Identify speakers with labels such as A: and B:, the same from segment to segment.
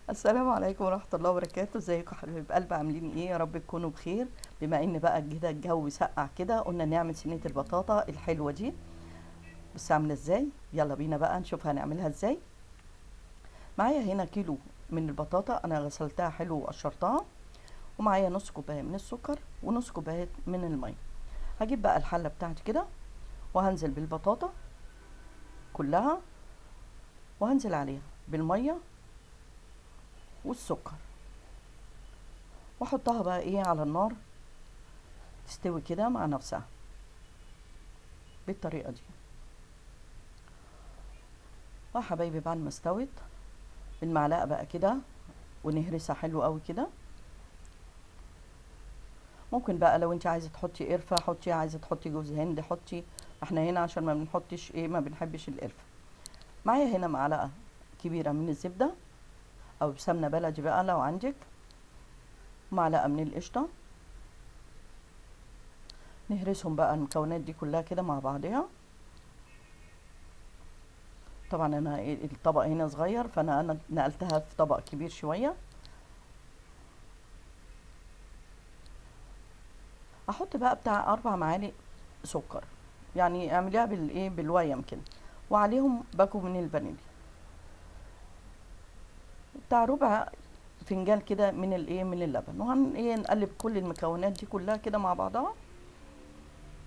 A: السلام عليكم ورحمة الله وبركاته. ازيكم حبايب قلب؟ عاملين ايه؟ يا رب تكونوا بخير. بما ان بقى كده الجو سقع كده، قلنا نعمل صينية البطاطا الحلوة دي. بس عاملة ازاي؟ يلا بينا بقى نشوف هنعملها ازاي. معايا هنا كيلو من البطاطا، انا غسلتها حلو وقشرتها. ومعايا نص كوباية من السكر ونص كوباية من المية. هجيب بقى الحلة بتاعتي كده، وهنزل بالبطاطا كلها، وهنزل عليها بالمية والسكر، واحطها بقى ايه على النار تستوي كده مع نفسها بالطريقة دي. وحبايبي بعد ما استوت بالمعلقه بقى كده، ونهرسها حلو قوي كده. ممكن بقى لو انت عايزه تحطي قرفه حطي، عايزه تحطي جوز هند حطي. احنا هنا عشان ما بنحطش ايه، ما بنحبش القرفه. معايا هنا معلقه كبيره من الزبده، او سمنه بلدي بقى لو عندك. معلقه من القشطه. نهرسهم بقى المكونات دي كلها كده مع بعضها. طبعا انا الطبق هنا صغير، فانا نقلتها في طبق كبير شويه. احط بقى بتاع 4 معالق سكر، يعني اعمليها بالايه بالويم كده. وعليهم باكو من الفانيليا، بتاع ربع فنجان كده من الايه من اللبن. وهن ايه نقلب كل المكونات دي كلها كده مع بعضها.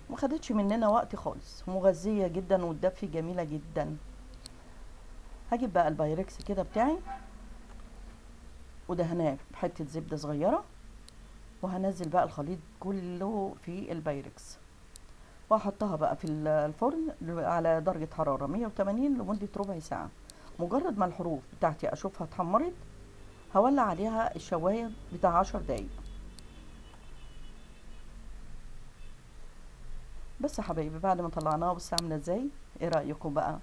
A: ما خدتش مننا وقت خالص، مغذيه جدا وتدفي جميله جدا. هجيب بقى البايركس كده بتاعي، ودهناه بحته زبده صغيره. وهنزل بقى الخليط كله في البايركس، واحطها بقى في الفرن على درجه حراره 180 لمده ربع ساعه. مجرد ما الحروف بتاعتي اشوفها اتحمرت، هولع عليها الشوايه بتاع 10 دقايق. بس يا حبايبي بعد ما طلعناها بصي عامله ازاي. ايه رايكم بقى؟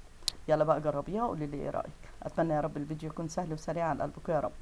A: يلا بقى جربيها وقولي لي ايه رايك. اتمنى يا رب الفيديو يكون سهل وسريع على قلبكم يا رب.